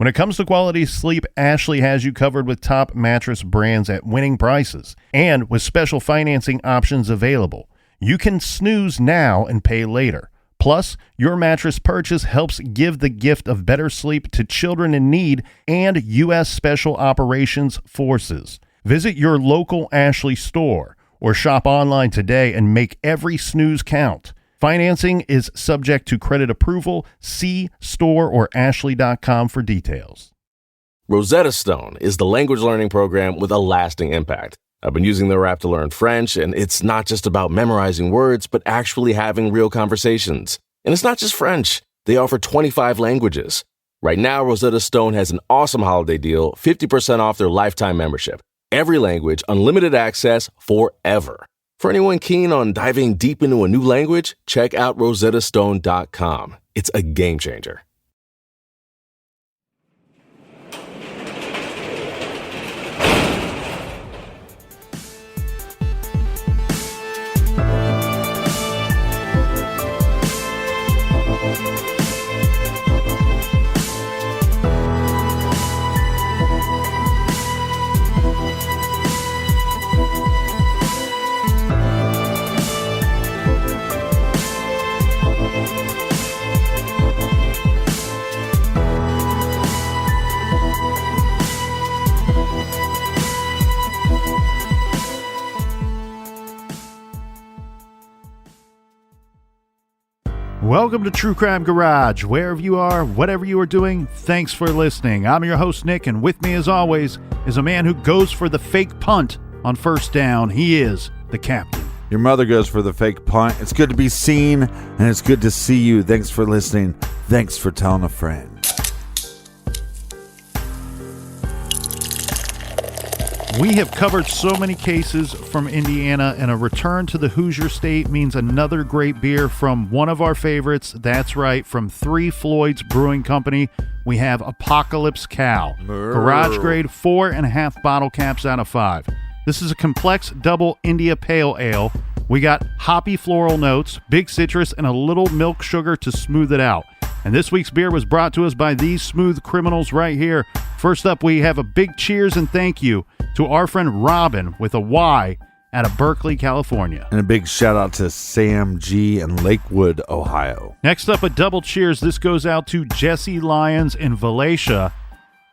When it comes to quality sleep, Ashley has you covered with top mattress brands at winning prices and with special financing options available. You can snooze now and pay later. Plus, your mattress purchase helps give the gift of better sleep to children in need and U.S. Special Operations Forces. Visit your local Ashley store or shop online today and make every snooze count. Financing is subject to credit approval. See store or ashley.com for details. Rosetta Stone is the language learning program with a lasting impact. I've been using their app to learn French, and it's not just about memorizing words, but actually having real conversations. And it's not just French. They offer 25 languages. Right now, Rosetta Stone has an awesome holiday deal, 50% off their lifetime membership. Every language, unlimited access forever. For anyone keen on diving deep into a new language, check out rosettastone.com. It's a game changer. Welcome to True Crime Garage. Wherever you are, whatever you are doing, thanks for listening. I'm your host, Nick, and with me, as always, is a man who goes for the fake punt on first down. He is the captain. Your mother goes for the fake punt. It's good to be seen, and it's good to see you. Thanks for listening. Thanks for telling a friend. We have covered so many cases from Indiana, and a return to the Hoosier State means another great beer from one of our favorites. That's right, from Three Floyd's Brewing Company, we have Apocalypse Cow. Garage grade 4.5 bottle caps out of 5. This is a complex double India Pale Ale. We got hoppy floral notes, big citrus, and a little milk sugar to smooth it out. And this week's beer was brought to us by these smooth criminals right here. First up, we have a big cheers and thank you to our friend Robin with a Y out of Berkeley, California. And a big shout out to Sam G in Lakewood, Ohio. Next up, a double cheers. This goes out to Jesse Lyons in Valatia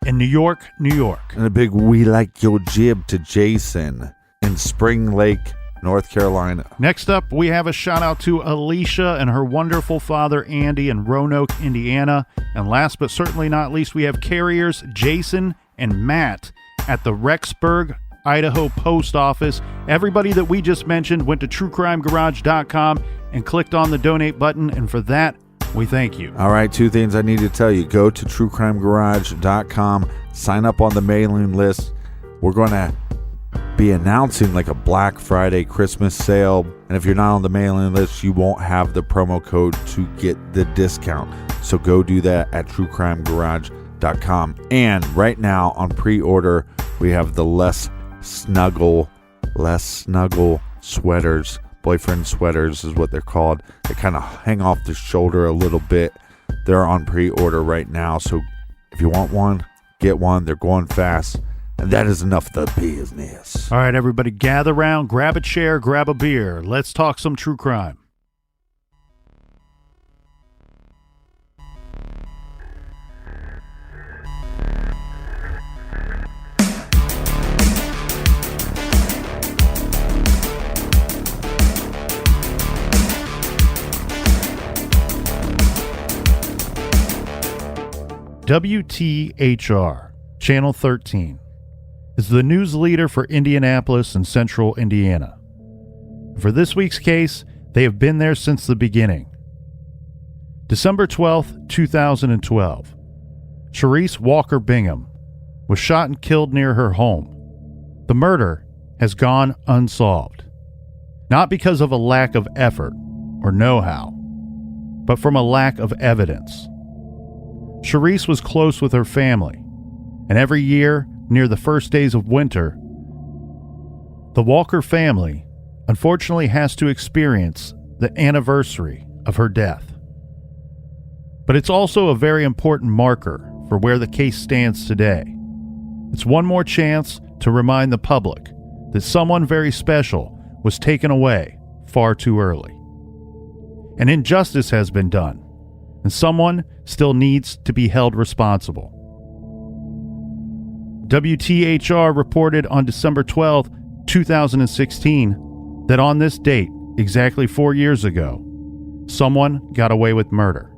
in New York, New York. And a big we like your jib to Jason in Spring Lake, North Carolina. Next up, we have a shout out to Alicia and her wonderful father Andy in Roanoke, Indiana. And last but certainly not least, we have carriers Jason and Matt at the Rexburg, Idaho post office. Everybody that we just mentioned went to truecrimegarage.com and clicked on the donate button, and for that, we thank you. All right, two things I need to tell you. Go to truecrimegarage.com, sign up on the mailing list. We're going to be announcing like a Black Friday Christmas sale, and if you're not on the mailing list, you won't have the promo code to get the discount. So go do that at truecrimegarage.com. And right now on pre-order, we have the less snuggle sweaters. Boyfriend sweaters is what they're called. They kind of hang off the shoulder a little bit. They're on pre-order right now, so if you want one, get one. They're going fast. And that is enough of the business. All right, everybody, gather around, grab a chair, grab a beer. Let's talk some true crime. WTHR, Channel 13, is the news leader for Indianapolis and Central Indiana. For this week's case, they have been there since the beginning. December 12th, 2012, Sherese Walker Bingham was shot and killed near her home. The murder has gone unsolved, not because of a lack of effort or know-how, but from a lack of evidence. Sherese was close with her family, and every year, near the first days of winter, the Walker family unfortunately has to experience the anniversary of her death. But it's also a very important marker for where the case stands today. It's one more chance to remind the public that someone very special was taken away far too early. An injustice has been done, and someone still needs to be held responsible. WTHR reported on December 12, 2016, that on this date, exactly 4 years ago, someone got away with murder.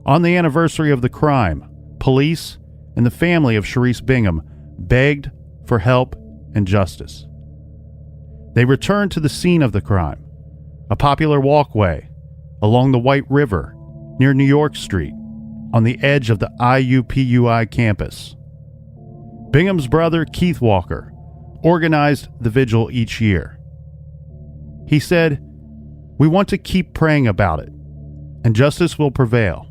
On the anniversary of the crime, police and the family of Sherese Bingham begged for help and justice. They returned to the scene of the crime, a popular walkway along the White River near New York Street on the edge of the IUPUI campus. Bingham's brother, Keith Walker, organized the vigil each year. He said, "We want to keep praying about it, and justice will prevail.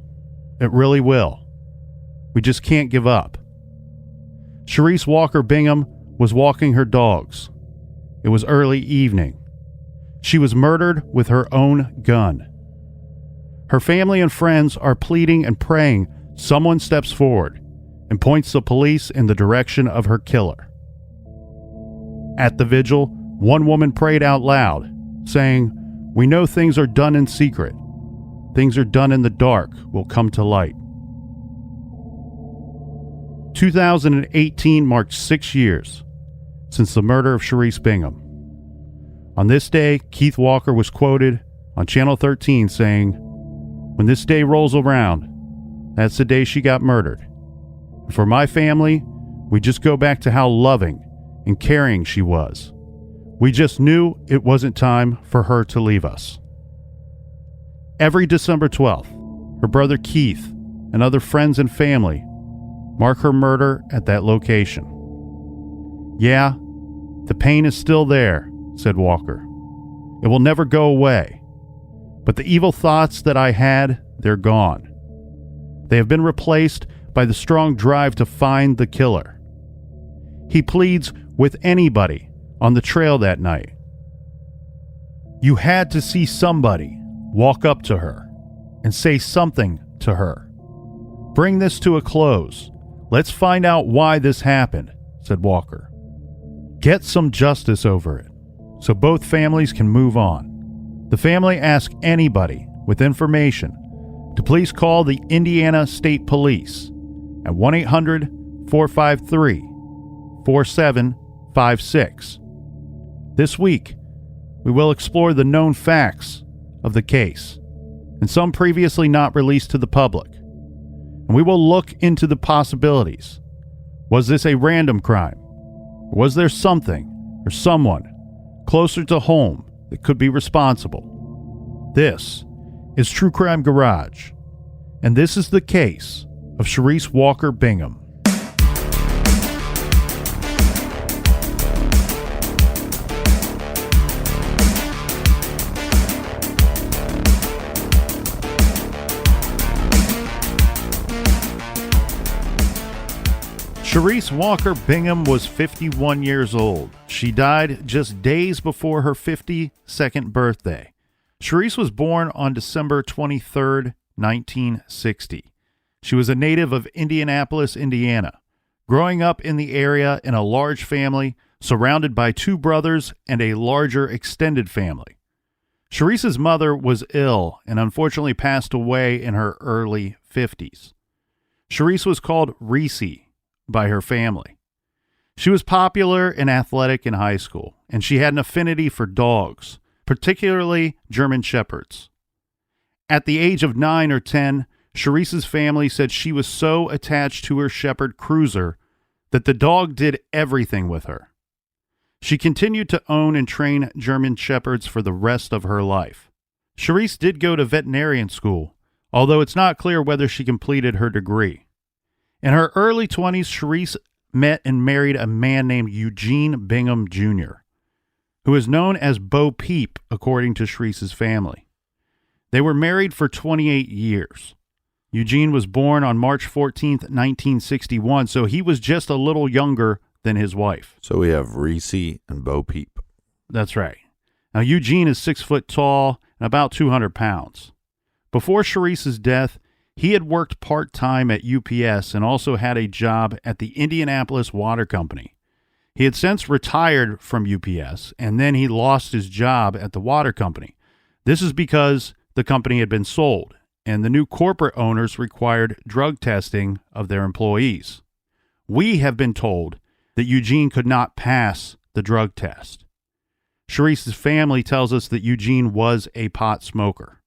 It really will. We just can't give up." Sherese Walker Bingham was walking her dogs. It was early evening. She was murdered with her own gun. Her family and friends are pleading and praying someone steps forward and points the police in the direction of her killer. At the vigil, one woman prayed out loud, saying, "We know things are done in secret. Things are done in the dark will come to light." 2018 marked 6 years since the murder of Sherese Bingham. On this day, Keith Walker was quoted on Channel 13 saying, "When this day rolls around, that's the day she got murdered. And for my family, we just go back to how loving and caring she was. We just knew it wasn't time for her to leave us." Every December 12th, her brother Keith and other friends and family mark her murder at that location. "Yeah, the pain is still there," said Walker. "It will never go away. But the evil thoughts that I had, they're gone. They have been replaced by the strong drive to find the killer." He pleads with anybody on the trail that night. "You had to see somebody walk up to her and say something to her. Bring this to a close. Let's find out why this happened," said Walker. "Get some justice over it so both families can move on." The family asked anybody with information to please call the Indiana State Police at 1-800-453-4756. This week, we will explore the known facts of the case and some previously not released to the public. And we will look into the possibilities. Was this a random crime? Or was there something or someone closer to home that could be responsible? This is True Crime Garage, and this is the case of Sherese Walker Bingham. Sherese Walker Bingham was 51 years old. She died just days before her 52nd birthday. Sherese was born on December 23, 1960. She was a native of Indianapolis, Indiana, growing up in the area in a large family, surrounded by 2 brothers and a larger extended family. Sherese's mother was ill and unfortunately passed away in her early 50s. Sherese was called Reese by her family. She was popular and athletic in high school, and she had an affinity for dogs, particularly German Shepherds. At the age of 9 or 10, Sherese's family said she was so attached to her Shepherd Cruiser that the dog did everything with her. She continued to own and train German Shepherds for the rest of her life. Sherese did go to veterinarian school, although it's not clear whether she completed her degree. In her early 20s, Sherese met and married a man named Eugene Bingham Jr., who is known as Bo Peep, according to Sherese's family. They were married for 28 years. Eugene was born on March 14th, 1961, so he was just a little younger than his wife. So we have Reese and Bo Peep. That's right. Now, Eugene is 6 foot tall and about 200 pounds. Before Sherese's death, He had worked part-time at UPS and also had a job at the Indianapolis Water Company. He had since retired from UPS, and then he lost his job at the water company. This is because the company had been sold, and the new corporate owners required drug testing of their employees. We have been told that Eugene could not pass the drug test. Sherese's family tells us that Eugene was a pot smoker.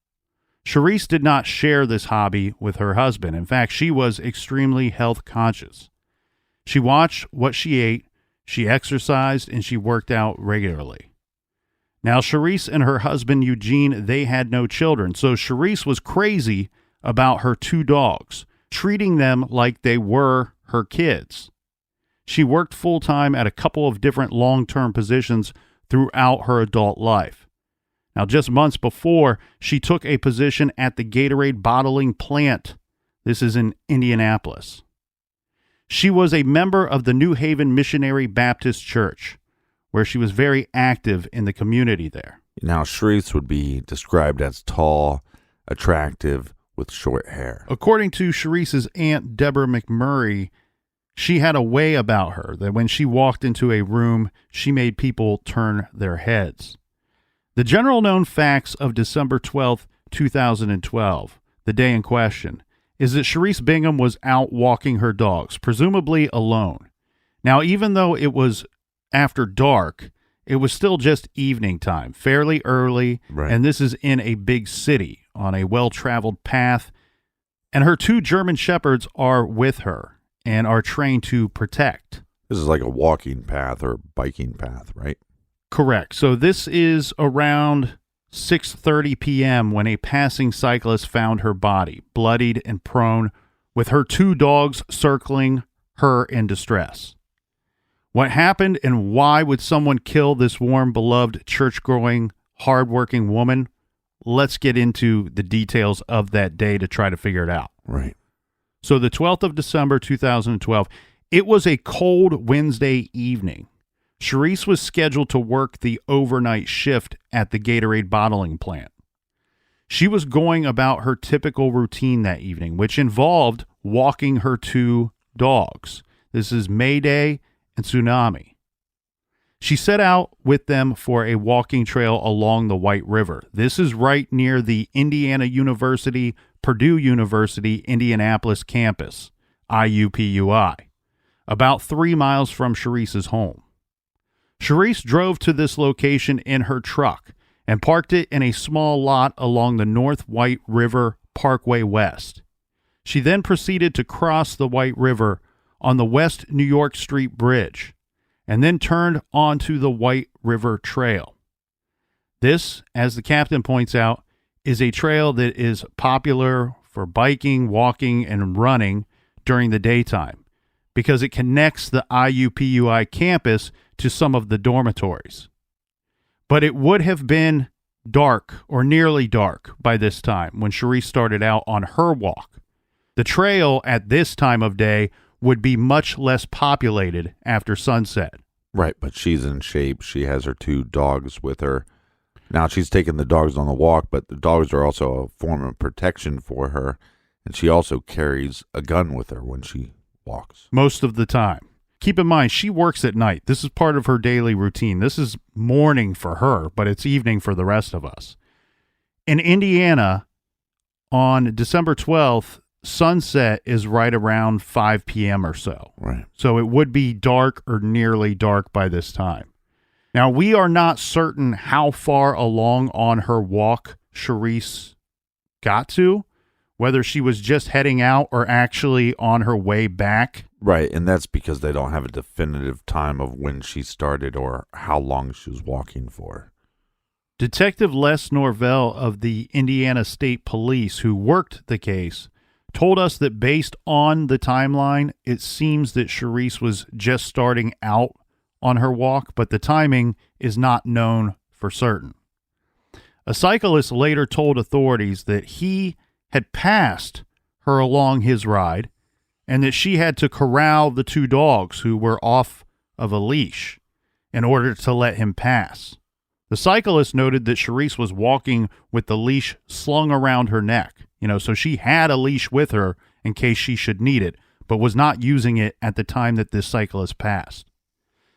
Sherese did not share this hobby with her husband. In fact, she was extremely health conscious. She watched what she ate, she exercised, and she worked out regularly. Now, Sherese and her husband, Eugene, they had no children, so Sherese was crazy about her 2 dogs, treating them like they were her kids. She worked full-time at a couple of different long-term positions throughout her adult life. Now, just months before, she took a position at the Gatorade bottling plant. This is in Indianapolis. She was a member of the New Haven Missionary Baptist Church, where she was very active in the community there. Now, Sherese would be described as tall, attractive, with short hair. According to Sherese's aunt, Deborah McMurray, she had a way about her that when she walked into a room, she made people turn their heads. The general known facts of December 12th, 2012, the day in question, is that Sherese Bingham was out walking her dogs, presumably alone. Now, even though it was after dark, it was still just evening time, fairly early, Right. And this is in a big city on a well-traveled path, and her 2 German Shepherds are with her and are trained to protect. This is like a walking path or biking path, right? Correct. So this is around 6:30 p.m. when a passing cyclist found her body, bloodied and prone, with her 2 dogs circling her in distress. What happened and why would someone kill this warm, beloved, church-going, hard-working woman? Let's get into the details of that day to try to figure it out. Right. So the 12th of December, 2012, it was a cold Wednesday evening. Sherese was scheduled to work the overnight shift at the Gatorade bottling plant. She was going about her typical routine that evening, which involved walking her 2 dogs. This is Mayday and Tsunami. She set out with them for a walking trail along the White River. This is right near the Indiana University, Purdue University, Indianapolis campus, IUPUI, about 3 miles from Sherese's home. Sherese drove to this location in her truck and parked it in a small lot along the North White River Parkway West. She then proceeded to cross the White River on the West New York Street Bridge and then turned onto the White River Trail. This, as the captain points out, is a trail that is popular for biking, walking, and running during the daytime because it connects the IUPUI campus to some of the dormitories. But it would have been dark or nearly dark by this time when Sherese started out on her walk. The trail at this time of day would be much less populated after sunset. Right, but she's in shape. She has her 2 dogs with her. Now she's taking the dogs on the walk, but the dogs are also a form of protection for her. And she also carries a gun with her when she walks. Most of the time. Keep in mind, she works at night. This is part of her daily routine. This is morning for her, but it's evening for the rest of us. In Indiana, on December 12th, sunset is right around 5 p.m. or so. Right. So it would be dark or nearly dark by this time. Now, we are not certain how far along on her walk Sherese got to, whether she was just heading out or actually on her way back. Right, and that's because they don't have a definitive time of when she started or how long she was walking for. Detective Les Norvell of the Indiana State Police, who worked the case, told us that based on the timeline, it seems that Sherese was just starting out on her walk, but the timing is not known for certain. A cyclist later told authorities that he had passed her along his ride and that she had to corral the 2 dogs who were off of a leash in order to let him pass. The cyclist noted that Sherese was walking with the leash slung around her neck. So she had a leash with her in case she should need it, but was not using it at the time that this cyclist passed.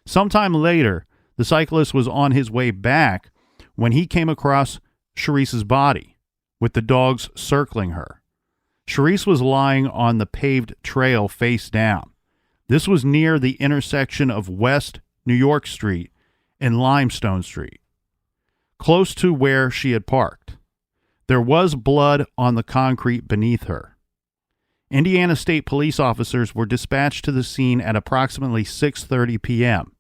Sometime later, the cyclist was on his way back when he came across Sherese's body, with the dogs circling her. Sherese was lying on the paved trail face down. This was near the intersection of West New York Street and Limestone Street, close to where she had parked. There was blood on the concrete beneath her. Indiana State Police officers were dispatched to the scene at approximately 6:30 p.m.,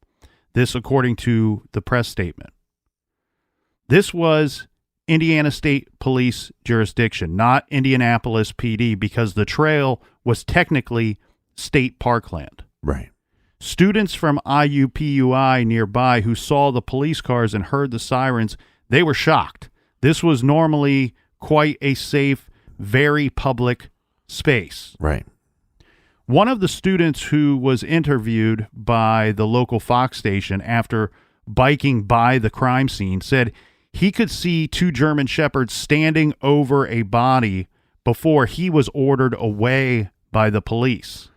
this according to the press statement. This was Indiana State Police jurisdiction, not Indianapolis PD, because the trail was technically state parkland. Right. Students from IUPUI nearby who saw the police cars and heard the sirens, they were shocked. This was normally quite a safe, very public space. Right. One of the students who was interviewed by the local Fox station after biking by the crime scene said he could see two German Shepherds standing over a body before he was ordered away by the police.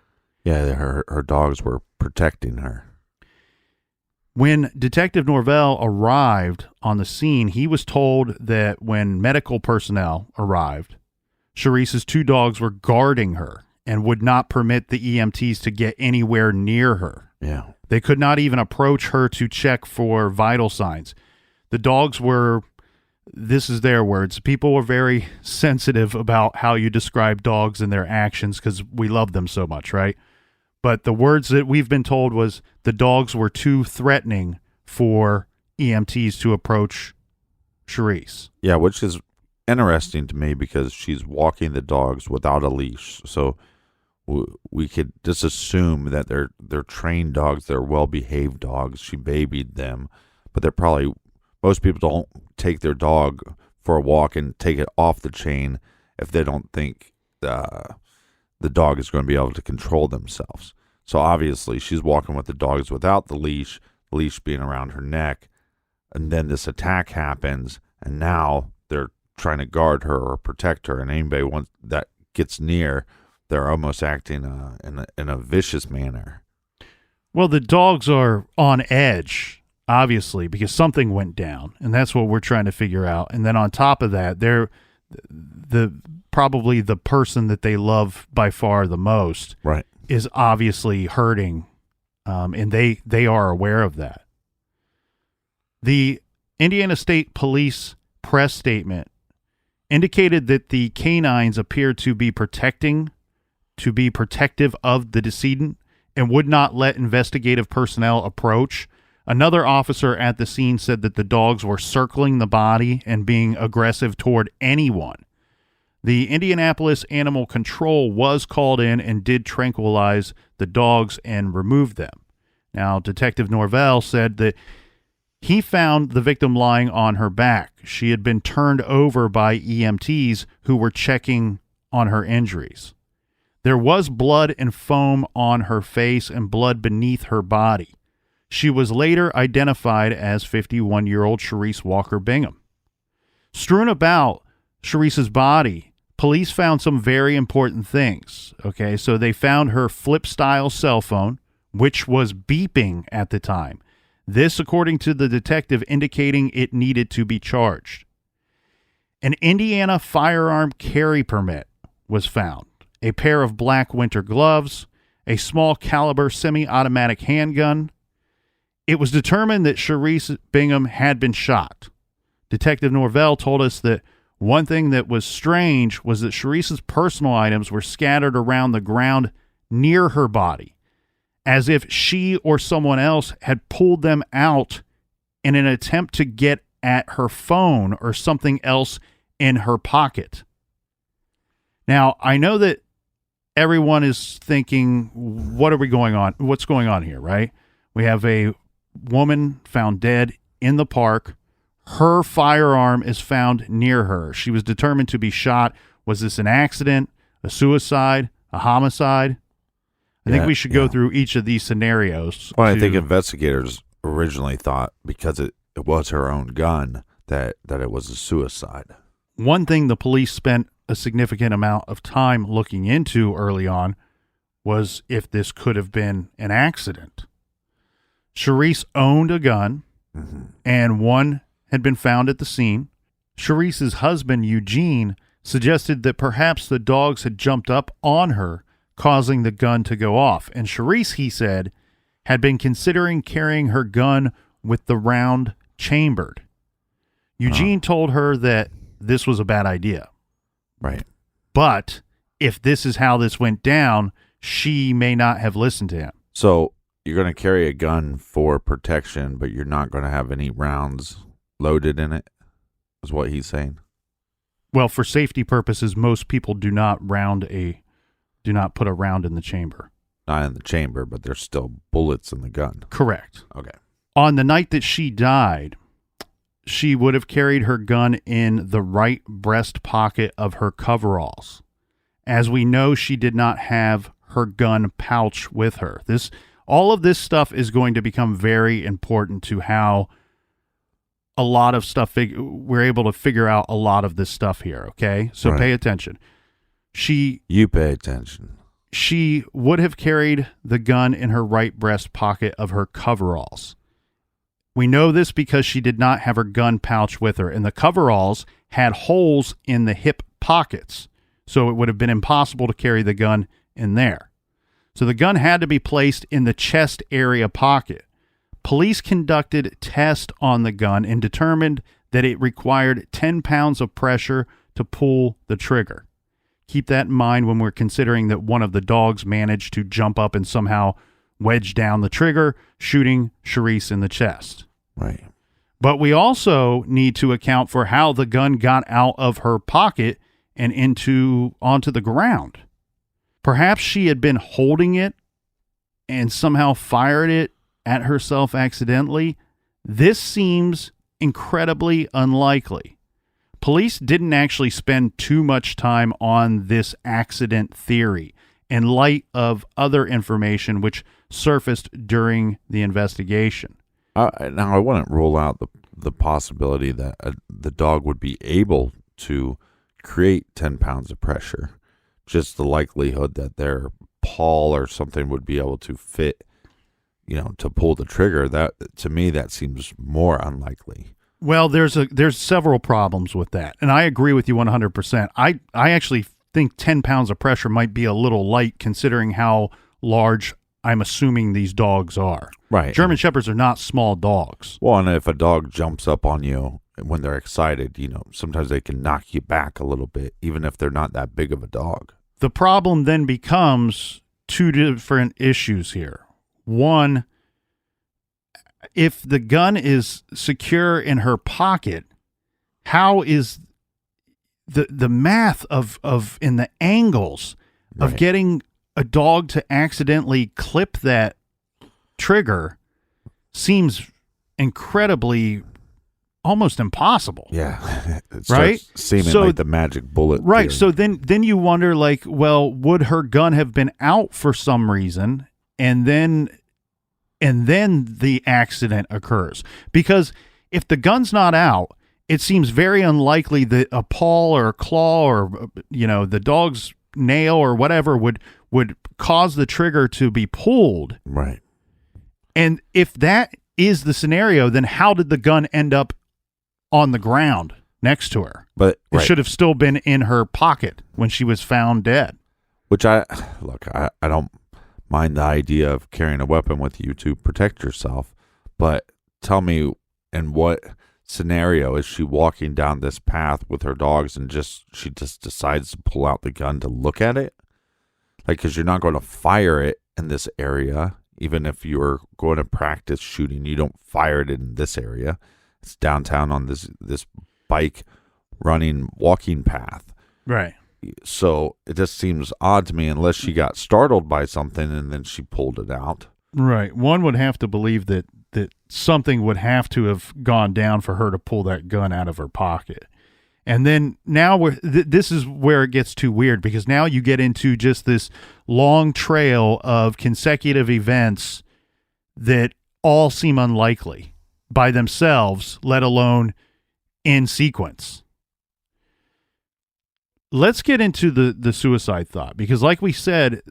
Yeah, her dogs were protecting her. When Detective Norvell arrived on the scene, he was told that when medical personnel arrived, Sherese's two dogs were guarding her and would not permit the EMTs to get anywhere near her. Yeah. They could not even approach her to check for vital signs. The dogs were, this is their words, people were very sensitive about how you describe dogs and their actions because we love them so much, right? But the words that we've been told was the dogs were too threatening for EMTs to approach Sherese. Yeah, which is interesting to me because she's walking the dogs without a leash. So we could just assume that they're trained dogs, they're well-behaved dogs. She babied them, but they're probably, most people don't take their dog for a walk and take it off the chain if they don't think the dog is going to be able to control themselves. So obviously she's walking with the dogs without the leash being around her neck, and then this attack happens, and now they're trying to guard her or protect her, and anybody that gets near, they're almost acting in a vicious manner. Well, the dogs are on edge, obviously, because something went down, and that's what we're trying to figure out. And then on top of that, they're probably the person that they love by far the most, right, is obviously hurting, and they are aware of that. The Indiana State Police press statement indicated that the canines appeared to be protective of the decedent and would not let investigative personnel approach. Another officer at the scene said that the dogs were circling the body and being aggressive toward anyone. The Indianapolis Animal Control was called in and did tranquilize the dogs and remove them. Now, Detective Norvell said that he found the victim lying on her back. She had been turned over by EMTs who were checking on her injuries. There was blood and foam on her face and blood beneath her body. She was later identified as 51-year-old Sherese Walker Bingham. Strewn about Sherese's body, police found some very important things. Okay, so they found her flip-style cell phone, which was beeping at the time. This, according to the detective, indicating it needed to be charged. An Indiana firearm carry permit was found, a pair of black winter gloves, a small caliber semi-automatic handgun. It was determined that Sherese Bingham had been shot. Detective Norvell told us that one thing that was strange was that Sherese's personal items were scattered around the ground near her body, as if she or someone else had pulled them out in an attempt to get at her phone or something else in her pocket. Now, I know that everyone is thinking, what's going on here, right? We have a woman found dead in the park. Her firearm is found near her. She was determined to be shot. Was this an accident, a suicide, a homicide? I think we should go through each of these scenarios. Well, I think investigators originally thought because it was her own gun that it was a suicide. One thing the police spent a significant amount of time looking into early on was if this could have been an accident. Sherese owned a gun, and one had been found at the scene. Sherese's husband, Eugene, suggested that perhaps the dogs had jumped up on her, causing the gun to go off. And Sherese, he said, had been considering carrying her gun with the round chambered. Eugene told her that this was a bad idea. Right. But if this is how this went down, she may not have listened to him. So you're going to carry a gun for protection, but you're not going to have any rounds loaded in it, is what he's saying. Well, for safety purposes, most people do not put a round in the chamber. Not in the chamber, but there's still bullets in the gun. Correct. Okay. On the night that she died, she would have carried her gun in the right breast pocket of her coveralls. As we know, she did not have her gun pouch with her. All of this stuff is going to become very important to how a lot of stuff, we're able to figure out a lot of this stuff here, okay? So Right. Pay attention. You pay attention. She would have carried the gun in her right breast pocket of her coveralls. We know this because she did not have her gun pouch with her, and the coveralls had holes in the hip pockets, so it would have been impossible to carry the gun in there. So the gun had to be placed in the chest area pocket. Police conducted tests on the gun and determined that it required 10 pounds of pressure to pull the trigger. Keep that in mind when we're considering that one of the dogs managed to jump up and somehow wedge down the trigger, shooting Sherese in the chest. Right. But we also need to account for how the gun got out of her pocket and onto the ground. Perhaps she had been holding it and somehow fired it at herself accidentally. This seems incredibly unlikely. Police didn't actually spend too much time on this accident theory in light of other information which surfaced during the investigation. Now, I wouldn't rule out the possibility that the dog would be able to create 10 pounds of pressure. Just the likelihood that their paw or something would be able to fit, to pull the trigger. That, to me, that seems more unlikely. Well, there's several problems with that, and I agree with you 100%. I actually think 10 pounds of pressure might be a little light considering how large I'm assuming these dogs are. Right. German Shepherds are not small dogs. Well, and if a dog jumps up on you when they're excited, sometimes they can knock you back a little bit, even if they're not that big of a dog. The problem then becomes two different issues here. One, if the gun is secure in her pocket, how is the math of in the angles of Right. getting a dog to accidentally clip that trigger seems incredibly almost impossible. Yeah. It Right? starts seeming So- like the magic bullet. Right. theory. So then you wonder, like, well, would her gun have been out for some reason, and then the accident occurs? Because if the gun's not out, it seems very unlikely that a paw or a claw or the dog's nail or whatever would cause the trigger to be pulled. Right. And if that is the scenario, then how did the gun end up on the ground next to her? But It right. should have still been in her pocket when she was found dead. Which I don't mind the idea of carrying a weapon with you to protect yourself, but tell me, in what scenario is she walking down this path with her dogs and she just decides to pull out the gun to look at it? Like, because you're not going to fire it in this area. Even if you're going to practice shooting, you don't fire it in this area. It's downtown on this bike running walking path. Right. So it just seems odd to me, unless she got startled by something and then she pulled it out. Right. One would have to believe that something would have to have gone down for her to pull that gun out of her pocket. And then now this is where it gets too weird, because now you get into just this long trail of consecutive events that all seem unlikely by themselves, let alone in sequence. let's get into the suicide thought, because like we said,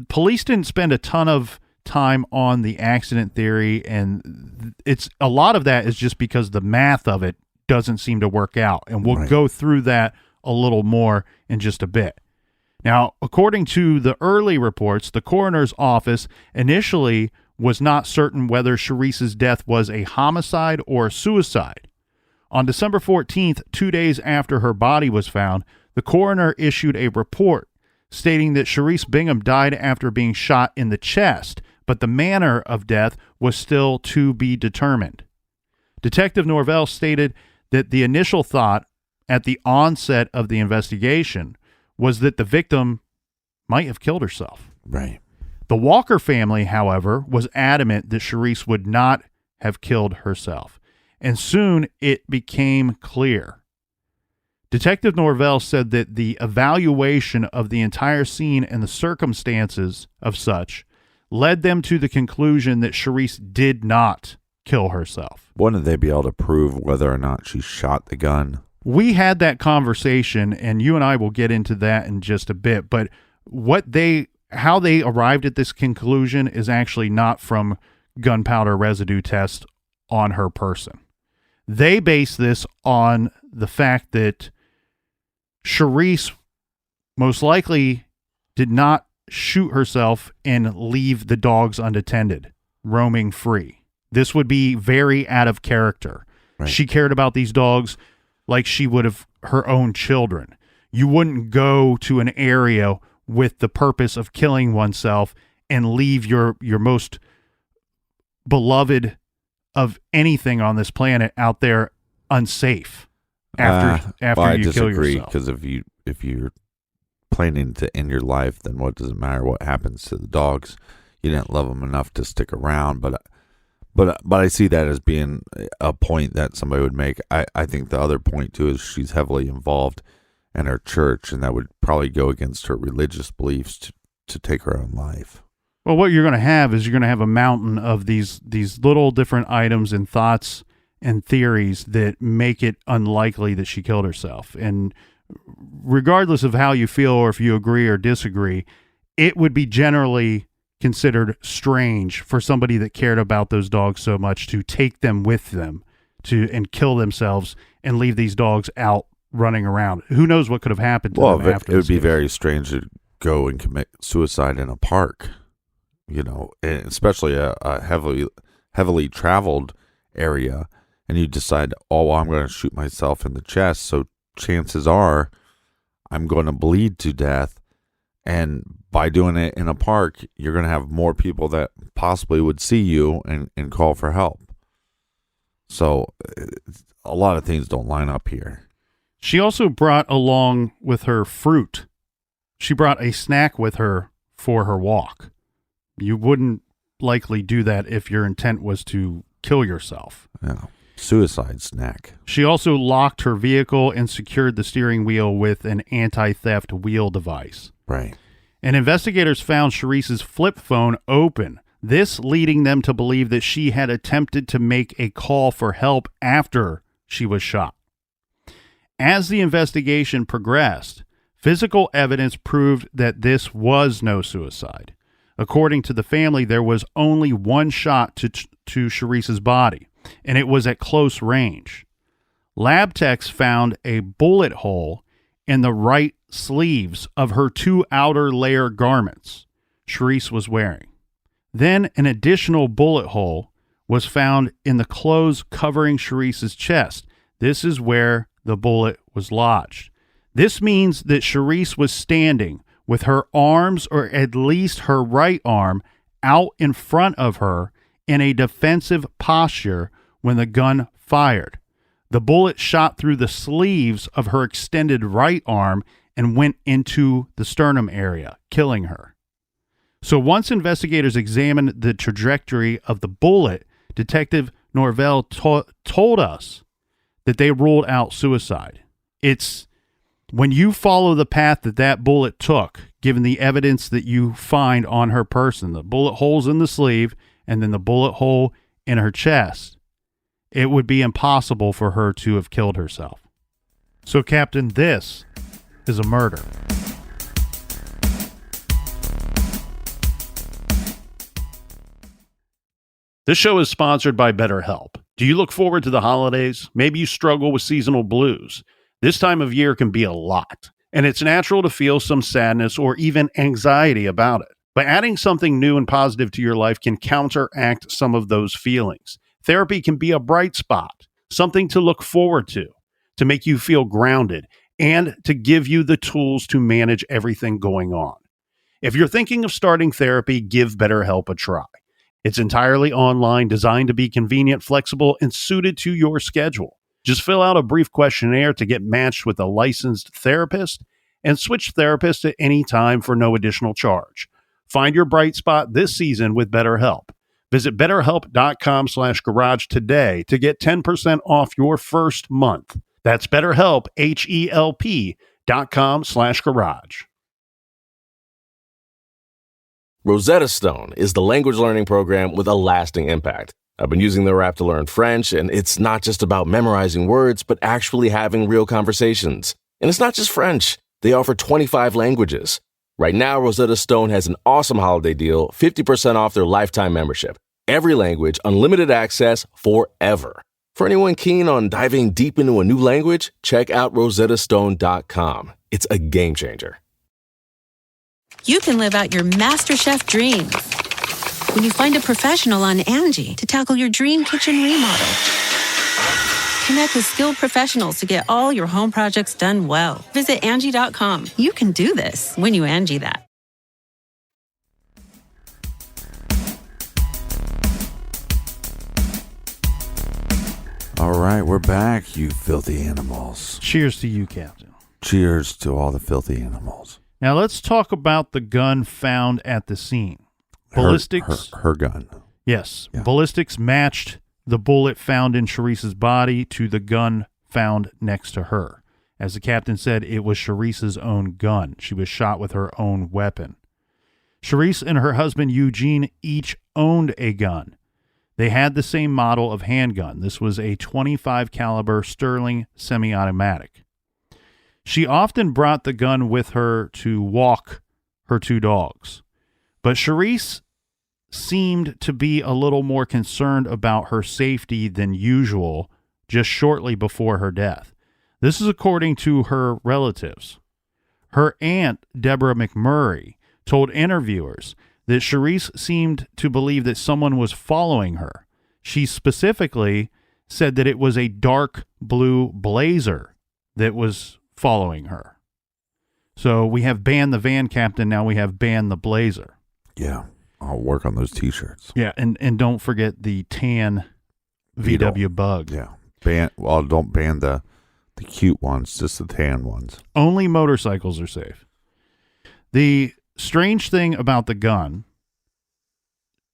police didn't spend a ton of time on the accident theory, and it's a lot of that is just because the math of it doesn't seem to work out, and we'll go through that a little more in just a bit. Now, according to the early reports, the coroner's office initially was not certain whether Sherese's death was a homicide or a suicide. On December 14th, 2 days after her body was found, the coroner issued a report stating that Sherese Bingham died after being shot in the chest, but the manner of death was still to be determined. Detective Norvell stated that the initial thought at the onset of the investigation was that the victim might have killed herself. Right. The Walker family, however, was adamant that Sherese would not have killed herself, and soon it became clear. Detective Norvell said that the evaluation of the entire scene and the circumstances of such led them to the conclusion that Sherese did not kill herself. Wouldn't they be able to prove whether or not she shot the gun? We had that conversation, and you and I will get into that in just a bit, but how they arrived at this conclusion is actually not from gunpowder residue tests on her person. They base this on the fact that Sherese most likely did not shoot herself and leave the dogs unattended, roaming free. This would be very out of character. Right. She cared about these dogs like she would have her own children. You wouldn't go to an area with the purpose of killing oneself and leave your most beloved of anything on this planet out there unsafe after I you kill disagree, yourself. because if you're planning to end your life, then what does it matter what happens to the dogs? You didn't love them enough to stick around, but I see that as being a point that somebody would make. I think the other point too is she's heavily involved in her church, and that would probably go against her religious beliefs to take her own life. Well, what you're going to have is you're going to have a mountain of these little different items and thoughts and theories that make it unlikely that she killed herself. And regardless of how you feel or if you agree or disagree, it would be generally considered strange for somebody that cared about those dogs so much to take them with them and kill themselves and leave these dogs out running around. Who knows what could have happened to them after. It would be very strange to go and commit suicide in a park, and especially a heavily traveled area, and you decide, I'm going to shoot myself in the chest, so chances are I'm going to bleed to death. And by doing it in a park, you're going to have more people that possibly would see you and call for help. So a lot of things don't line up here. She also brought along with her fruit. She brought a snack with her for her walk. You wouldn't likely do that if your intent was to kill yourself. Yeah. Suicide snack. She also locked her vehicle and secured the steering wheel with an anti-theft wheel device. Right. And investigators found Sherese's flip phone open, this leading them to believe that she had attempted to make a call for help after she was shot. As the investigation progressed, physical evidence proved that this was no suicide. According to the family, there was only one shot to Sherese's body, and it was at close range. Lab techs found a bullet hole in the right sleeves of her two outer layer garments Sherese was wearing. Then an additional bullet hole was found in the clothes covering Sherese's chest. This is where the bullet was lodged. This means that Sherese was standing with her arms, or at least her right arm, out in front of her in a defensive posture when the gun fired. The bullet shot through the sleeves of her extended right arm and went into the sternum area, killing her. So once investigators examined the trajectory of the bullet, Detective Norvell told us that they ruled out suicide. It's when you follow the path that bullet took, given the evidence that you find on her person, the bullet holes in the sleeve and then the bullet hole in her chest, it would be impossible for her to have killed herself. So, Captain, this is a murder. This show is sponsored by BetterHelp. Do you look forward to the holidays? Maybe you struggle with seasonal blues. This time of year can be a lot, and it's natural to feel some sadness or even anxiety about it. But adding something new and positive to your life can counteract some of those feelings. Therapy can be a bright spot, something to look forward to make you feel grounded, and to give you the tools to manage everything going on. If you're thinking of starting therapy, give BetterHelp a try. It's entirely online, designed to be convenient, flexible, and suited to your schedule. Just fill out a brief questionnaire to get matched with a licensed therapist and switch therapists at any time for no additional charge. Find your bright spot this season with BetterHelp. Visit BetterHelp.com/garage today to get 10% off your first month. That's BetterHelp, HELP.com/garage. Rosetta Stone is the language learning program with a lasting impact. I've been using their app to learn French, and it's not just about memorizing words, but actually having real conversations. And it's not just French. They offer 25 languages. Right now, Rosetta Stone has an awesome holiday deal, 50% off their lifetime membership. Every language, unlimited access forever. For anyone keen on diving deep into a new language, check out rosettastone.com. It's a game changer. You can live out your MasterChef dreams when you find a professional on Angie to tackle your dream kitchen remodel. Connect with skilled professionals to get all your home projects done well. Visit Angie.com. You can do this when you Angie that. All right, we're back, you filthy animals. Cheers to you, Captain. Cheers to all the filthy animals. Now let's talk about the gun found at the scene. Ballistics. Her gun. Yes. Yeah. Ballistics matched the bullet found in Sherese's body to the gun found next to her. As the captain said, it was Sherese's own gun. She was shot with her own weapon. Sherese and her husband Eugene each owned a gun. They had the same model of handgun. This was a .25 caliber Sterling semi-automatic. She often brought the gun with her to walk her two dogs. But Sherese seemed to be a little more concerned about her safety than usual just shortly before her death. This is according to her relatives. Her aunt, Deborah McMurray, told interviewers that Sherese seemed to believe that someone was following her. She specifically said that it was a dark blue Blazer that was following her. So we have banned the van captain, now we have banned the Blazer. Yeah, I'll work on those T-shirts. Yeah, and don't forget the tan VW Bug. Yeah, don't ban the cute ones, just the tan ones. Only motorcycles are safe. The strange thing about the gun,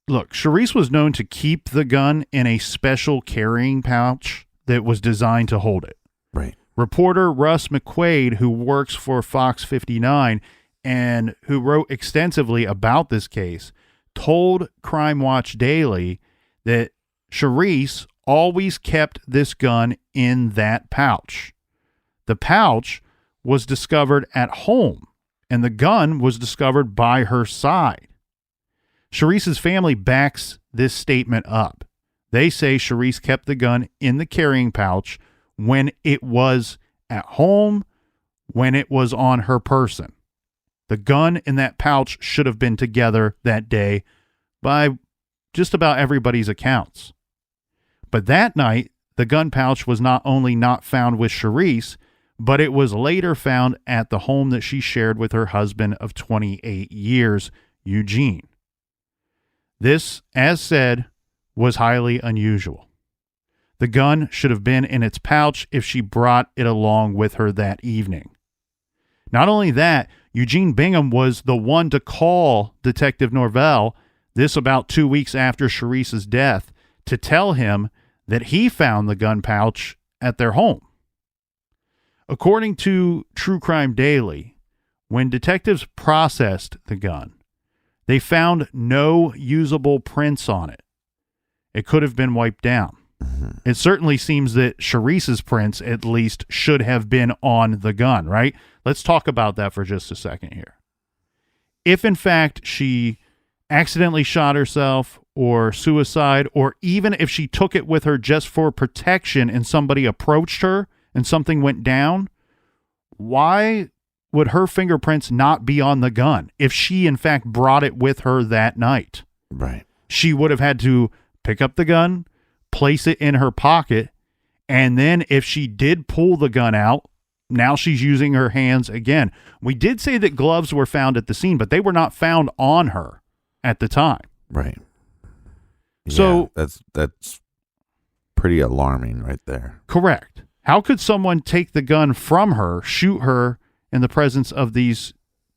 look, Sherese was known to keep the gun in a special carrying pouch that was designed to hold it. Right. Reporter Russ McQuaid, who works for Fox 59 and who wrote extensively about this case, told Crime Watch Daily that Sherese always kept this gun in that pouch. The pouch was discovered at home, and the gun was discovered by her side. Sherese's family backs this statement up. They say Sherese kept the gun in the carrying pouch when it was at home, when it was on her person. The gun and that pouch should have been together that day by just about everybody's accounts. But that night, the gun pouch was not only not found with Sherese, but it was later found at the home that she shared with her husband of 28 years, Eugene. This, as said, was highly unusual. The gun should have been in its pouch if she brought it along with her that evening. Not only that, Eugene Bingham was the one to call Detective Norvell, this about 2 weeks after Sherese's death, to tell him that he found the gun pouch at their home. According to True Crime Daily, when detectives processed the gun, they found no usable prints on it. It could have been wiped down. It certainly seems that Sherese's prints, at least, should have been on the gun, right? Let's talk about that for just a second here. If, in fact, she accidentally shot herself or suicide, or even if she took it with her just for protection and somebody approached her and something went down, why would her fingerprints not be on the gun if she, in fact, brought it with her that night? Right. She would have had to pick up the gun, place it in her pocket, and then if she did pull the gun out, now she's using her hands again. We did say that gloves were found at the scene, but they were not found on her at the time. Right. So yeah, that's pretty alarming right there. Correct. How could someone take the gun from her, shoot her in the presence of these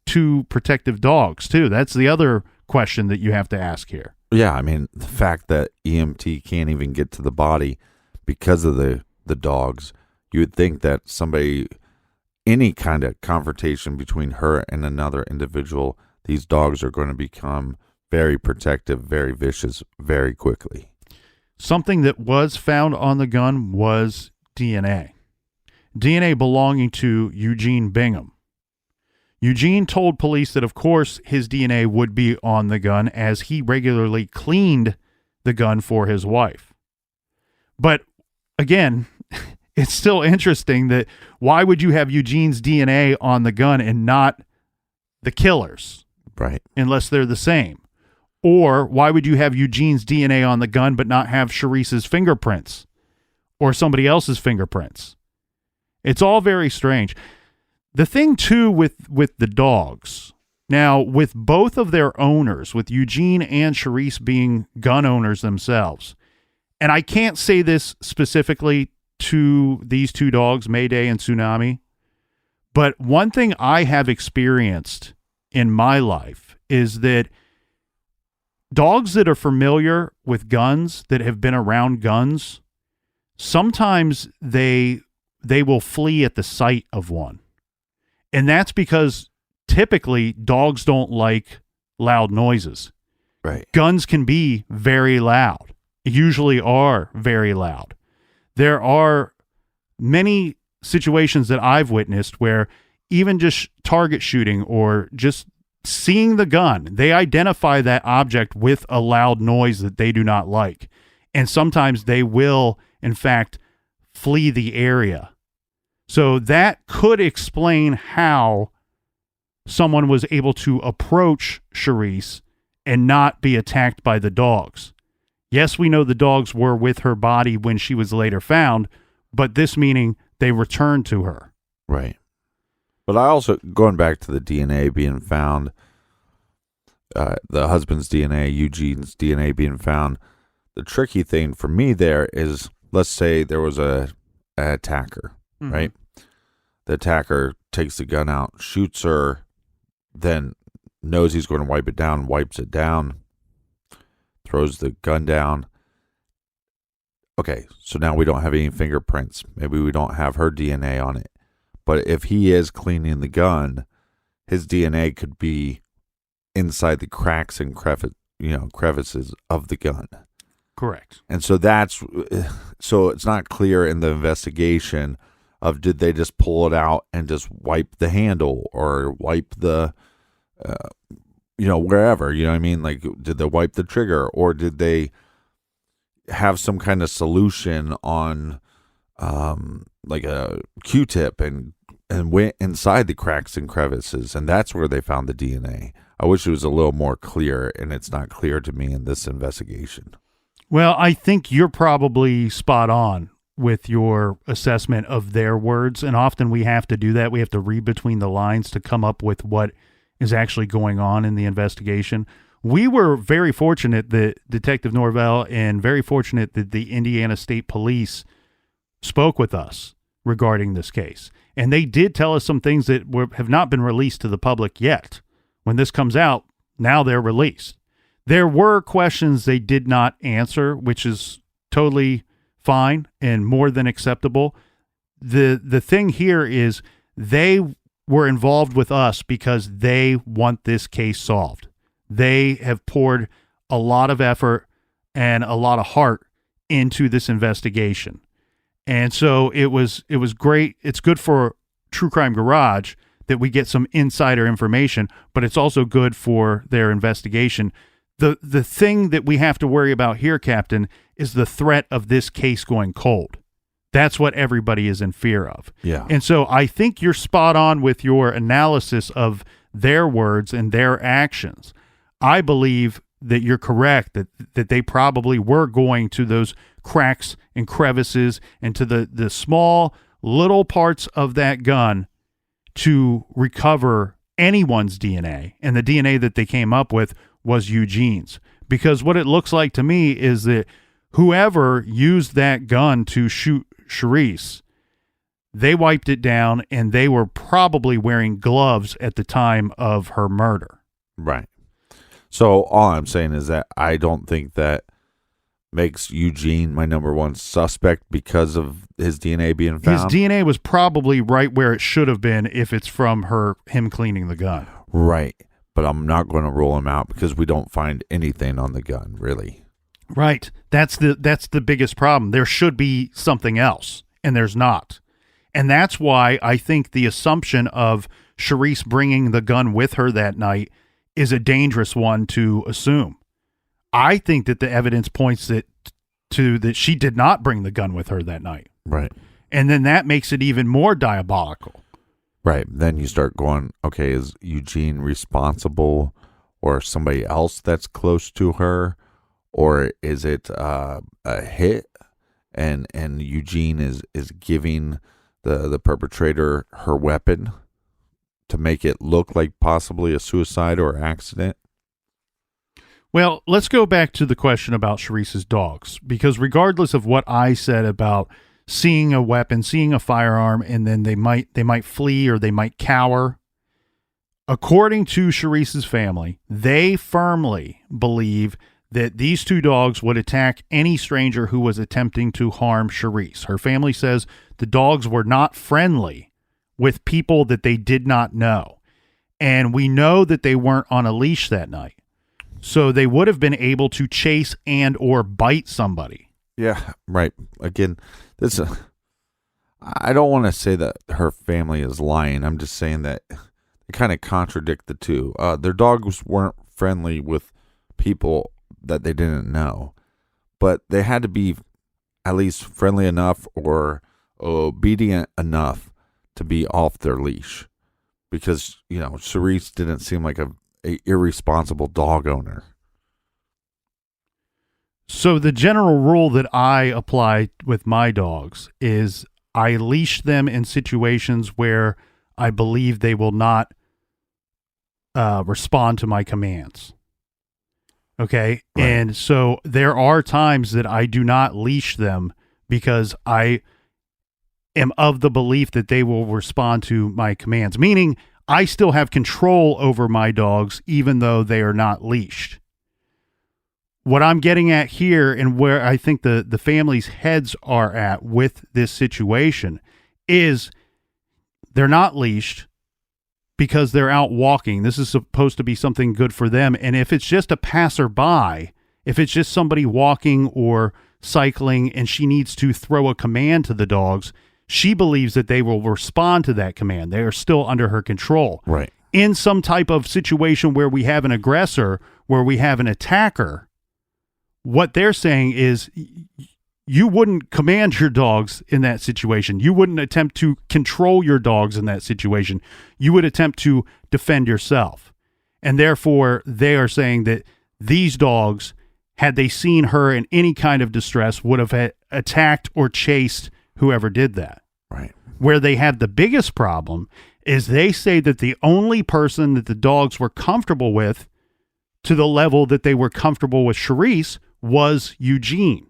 two protective dogs, too? That's the other question that you have to ask here. Yeah, I mean, the fact that EMT can't even get to the body because of the dogs, you would think that any kind of confrontation between her and another individual, these dogs are going to become very protective, very vicious, very quickly. Something that was found on the gun was DNA. DNA belonging to Eugene Bingham. Eugene told police that, of course, his DNA would be on the gun as he regularly cleaned the gun for his wife. But again, it's still interesting that why would you have Eugene's DNA on the gun and not the killer's? Right. Unless they're the same. Or why would you have Eugene's DNA on the gun but not have Sherese's fingerprints or somebody else's fingerprints? It's all very strange. The thing, too, with the dogs, now, with both of their owners, with Eugene and Sherese being gun owners themselves, and I can't say this specifically to these two dogs, Mayday and Tsunami, but one thing I have experienced in my life is that dogs that are familiar with guns, that have been around guns, sometimes they will flee at the sight of one. And that's because typically dogs don't like loud noises. Right. Guns can be very loud, usually are very loud. There are many situations that I've witnessed where even just target shooting or just seeing the gun, they identify that object with a loud noise that they do not like. And sometimes they will, in fact, flee the area. So that could explain how someone was able to approach Sherese and not be attacked by the dogs. Yes, we know the dogs were with her body when she was later found, but this meaning they returned to her. Right. But I also, going back to the DNA being found, the husband's DNA, Eugene's DNA being found, the tricky thing for me there is, let's say there was an attacker, right? The attacker takes the gun out, shoots her, then knows he's going to wipe it down, wipes it down, throws the gun down. Okay, so now we don't have any fingerprints. Maybe we don't have her DNA on it. But if he is cleaning the gun, his DNA could be inside the cracks and crevices of the gun. Correct. And so it's not clear in the investigation of did they just pull it out and just wipe the handle or wipe the, wherever, you know what I mean? Like, did they wipe the trigger or did they have some kind of solution on like a Q-tip and went inside the cracks and crevices, and that's where they found the DNA. I wish it was a little more clear, and it's not clear to me in this investigation. Well, I think you're probably spot on with your assessment of their words, and often we have to do that. We have to read between the lines to come up with what is actually going on in the investigation. We were very fortunate that Detective Norvell and very fortunate that the Indiana State Police spoke with us regarding this case. And they did tell us some things that have not been released to the public yet. When this comes out, now they're released. There were questions they did not answer, which is totally fine and more than acceptable. The thing here is they were involved with us because they want this case solved. They have poured a lot of effort and a lot of heart into this investigation. And so it was great. It's good for True Crime Garage that we get some insider information, but it's also good for their investigation. The thing that we have to worry about here, Captain, is the threat of this case going cold. That's what everybody is in fear of. Yeah. And so I think you're spot on with your analysis of their words and their actions. I believe that you're correct, that they probably were going to those cracks and crevices and to the small little parts of that gun to recover anyone's DNA. And the DNA that they came up with was Eugene's. Because what it looks like to me is that whoever used that gun to shoot Sherese, they wiped it down, and they were probably wearing gloves at the time of her murder. Right. So all I'm saying is that I don't think that makes Eugene my number one suspect because of his DNA being found. His DNA was probably right where it should have been if it's from him cleaning the gun. Right. But I'm not going to rule him out because we don't find anything on the gun, really. Right. That's the biggest problem. There should be something else, and there's not. And that's why I think the assumption of Sherese bringing the gun with her that night is a dangerous one to assume. I think that the evidence points that she did not bring the gun with her that night. Right. And then that makes it even more diabolical. Right. Then you start going, okay, is Eugene responsible, or somebody else that's close to her? Or is it a hit and Eugene is giving the perpetrator her weapon to make it look like possibly a suicide or accident? Well, let's go back to the question about Sherese's dogs, because regardless of what I said about seeing a weapon, seeing a firearm, and then they might flee or they might cower, according to Sherese's family, they firmly believe that these two dogs would attack any stranger who was attempting to harm Sherese. Her family says the dogs were not friendly with people that they did not know. And we know that they weren't on a leash that night. So they would have been able to chase and or bite somebody. Yeah, right. Again, I don't want to say that her family is lying. I'm just saying that they kind of contradict the two. Their dogs weren't friendly with people that they didn't know, but they had to be at least friendly enough or obedient enough to be off their leash, because Sherese didn't seem like a irresponsible dog owner. So the general rule that I apply with my dogs is I leash them in situations where I believe they will not respond to my commands. Okay. Right. And so there are times that I do not leash them because I am of the belief that they will respond to my commands, meaning I still have control over my dogs, even though they are not leashed. What I'm getting at here, and where I think the family's heads are at with this situation, is they're not leashed because they're out walking. This is supposed to be something good for them. And if it's just a passerby, if it's just somebody walking or cycling and she needs to throw a command to the dogs, she believes that they will respond to that command. They are still under her control. Right. In some type of situation where we have an aggressor, where we have an attacker, what they're saying is you wouldn't command your dogs in that situation. You wouldn't attempt to control your dogs in that situation. You would attempt to defend yourself. And therefore, they are saying that these dogs, had they seen her in any kind of distress, would have attacked or chased whoever did that. Right. Where they have the biggest problem is they say that the only person that the dogs were comfortable with, to the level that they were comfortable with Sherese, was Eugene.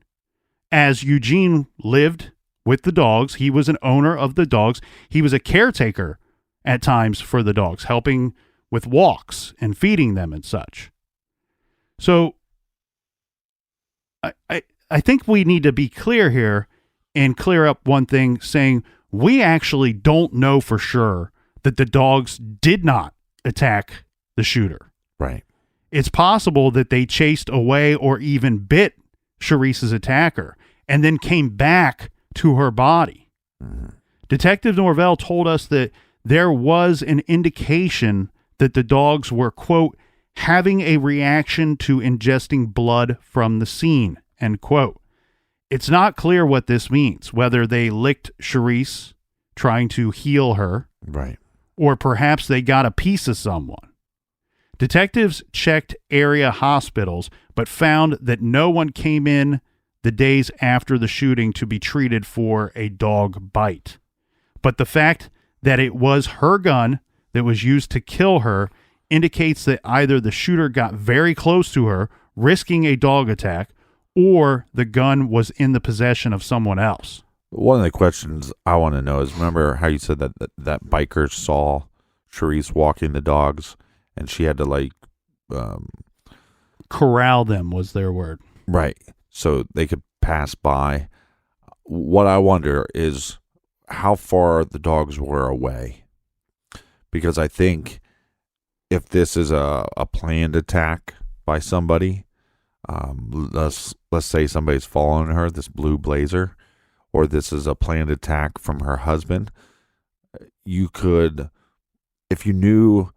As Eugene lived with the dogs, he was an owner of the dogs. He was a caretaker at times for the dogs, helping with walks and feeding them and such. So I think we need to be clear here and clear up one thing, saying we actually don't know for sure that the dogs did not attack the shooter. Right. It's possible that they chased away or even bit Sherese's attacker and then came back to her body. Mm-hmm. Detective Norvell told us that there was an indication that the dogs were, quote, having a reaction to ingesting blood from the scene, end quote. It's not clear what this means, whether they licked Sherese trying to heal her, right, or perhaps they got a piece of someone. Detectives checked area hospitals, but found that no one came in the days after the shooting to be treated for a dog bite. But the fact that it was her gun that was used to kill her indicates that either the shooter got very close to her, risking a dog attack, or the gun was in the possession of someone else. One of the questions I want to know is, remember how you said that biker saw Sherese walking the dogs and she had to like corral them was their word. Right. So they could pass by. What I wonder is how far the dogs were away. Because I think if this is a planned attack by somebody, let's say somebody's following her, this blue blazer, or this is a planned attack from her husband, you could, if you knew,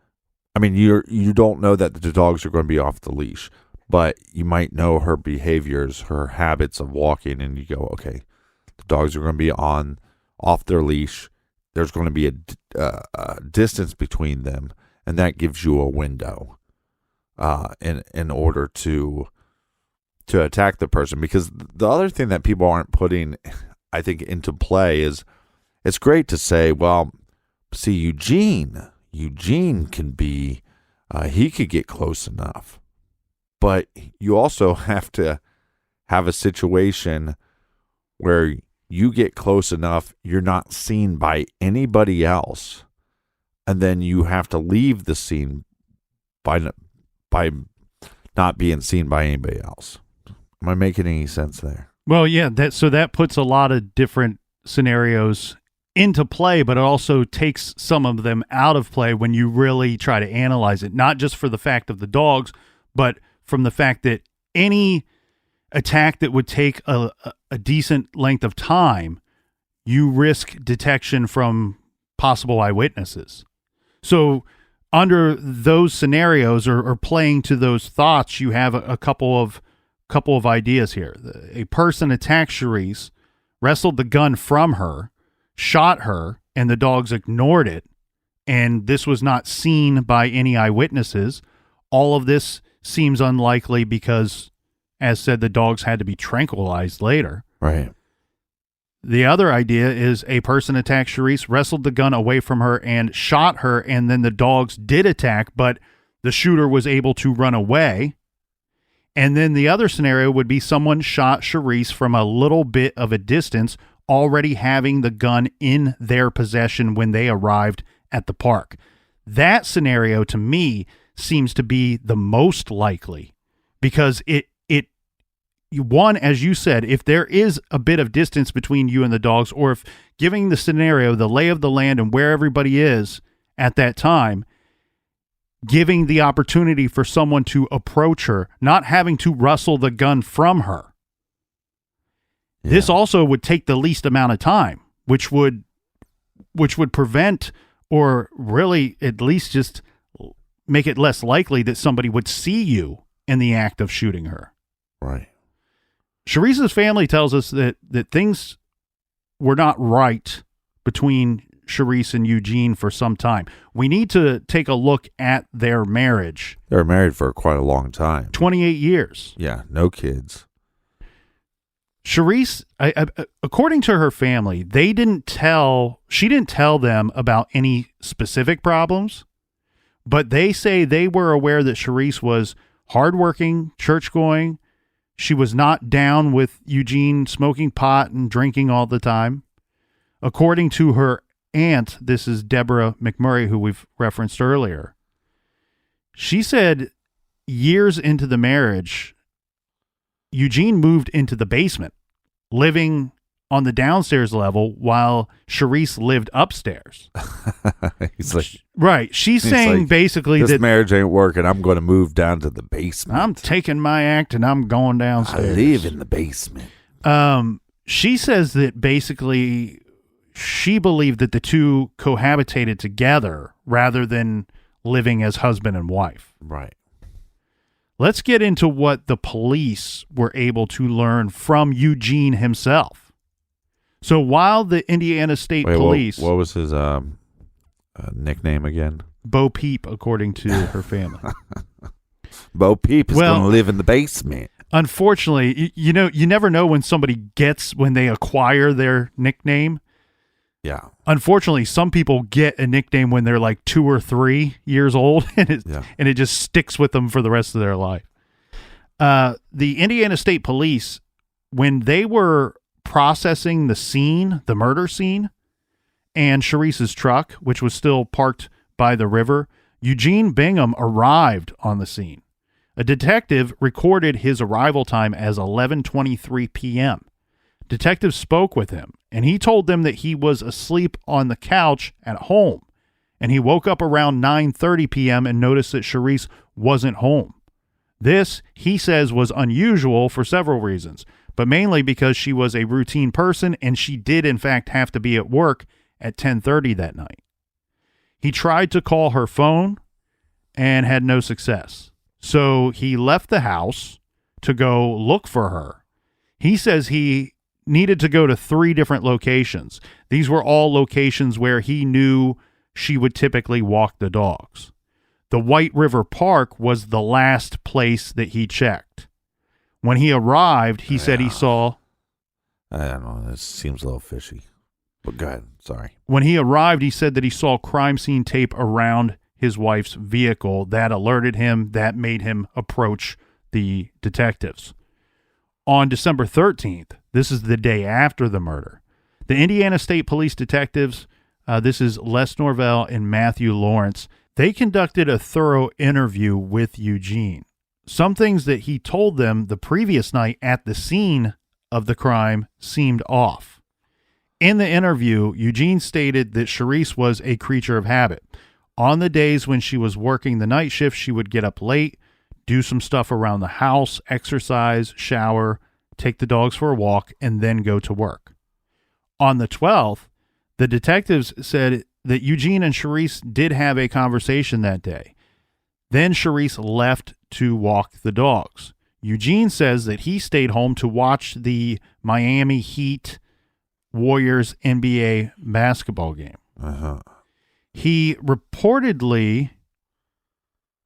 I mean, you don't know that the dogs are going to be off the leash, but you might know her behaviors, her habits of walking, and you go, okay, the dogs are going to be off their leash. There's going to be a distance between them, and that gives you a window in order to attack the person. Because the other thing that people aren't putting, I think, into play is, it's great to say, well, see, Eugene can be, he could get close enough. But you also have to have a situation where you get close enough, you're not seen by anybody else, and then you have to leave the scene by not being seen by anybody else. Am I making any sense there? Well, yeah, that puts a lot of different scenarios into play, but it also takes some of them out of play when you really try to analyze it, not just for the fact of the dogs, but from the fact that any attack that would take a decent length of time, you risk detection from possible eyewitnesses. So under those scenarios, or playing to those thoughts, you have a couple of ideas here. A person attacked Sherese, wrestled the gun from her, shot her, and the dogs ignored it, and this was not seen by any eyewitnesses. All of this seems unlikely because, as said, the dogs had to be tranquilized later. Right. The other idea is a person attacked Sherese, wrestled the gun away from her, and shot her, and then the dogs did attack, but the shooter was able to run away. And then the other scenario would be someone shot Sherese from a little bit of a distance, already having the gun in their possession when they arrived at the park. That scenario, to me, seems to be the most likely, because one, as you said, if there is a bit of distance between you and the dogs, or if giving the scenario, the lay of the land and where everybody is at that time, giving the opportunity for someone to approach her, not having to wrestle the gun from her. Yeah. This also would take the least amount of time, which would prevent, or really at least just make it less likely that somebody would see you in the act of shooting her. Right. Sherese's family tells us that things were not right between Sherese and Eugene for some time. We need to take a look at their marriage. They were married for quite a long time. 28 years. Yeah, no kids. Sherese, according to her family, she didn't tell them about any specific problems, but they say they were aware that Sherese was hardworking, church-going. She was not down with Eugene smoking pot and drinking all the time. According to her aunt, this is Deborah McMurray, who we've referenced earlier, she said years into the marriage, Eugene moved into the basement, living on the downstairs level while Sherese lived upstairs. He's like, right. She's saying like, basically this that marriage ain't working. I'm going to move down to the basement. I'm taking my act and I'm going downstairs. I live in the basement. She says that basically she believed that the two cohabitated together rather than living as husband and wife. Right. Let's get into what the police were able to learn from Eugene himself. So while the Indiana State Police... What was his nickname again? Bo Peep, according to her family. Bo Peep is going to live in the basement. Unfortunately, you never know when when they acquire their nickname. Yeah. Unfortunately, some people get a nickname when they're like 2 or 3 years old, and it just sticks with them for the rest of their life. The Indiana State Police, when they were processing the murder scene, and Sherese's truck, which was still parked by the river, Eugene Bingham arrived on the scene. A detective recorded his arrival time as 11:23 p.m. Detectives spoke with him, and he told them that he was asleep on the couch at home, and he woke up around 9:30 p.m. and noticed that Sherese wasn't home. This, he says, was unusual for several reasons, but mainly because she was a routine person, and she did, in fact, have to be at work at 10:30 that night. He tried to call her phone and had no success, so he left the house to go look for her. He says he needed to go to 3 different locations. These were all locations where he knew she would typically walk the dogs. The White River Park was the last place that he checked. When he arrived, he said he saw... I don't know. This seems a little fishy. But go ahead. Sorry. When he arrived, he said that he saw crime scene tape around his wife's vehicle. That alerted him. That made him approach the detectives. On December 13th, this is the day after the murder, the Indiana State Police detectives, this is Les Norvell and Matthew Lawrence, they conducted a thorough interview with Eugene. Some things that he told them the previous night at the scene of the crime seemed off. In the interview, Eugene stated that Sherese was a creature of habit. On the days when she was working the night shift, she would get up late, do some stuff around the house, exercise, shower, take the dogs for a walk, and then go to work. On the 12th, the detectives said that Eugene and Sherese did have a conversation that day. Then Sherese left to walk the dogs. Eugene says that he stayed home to watch the Miami Heat Warriors NBA basketball game. He reportedly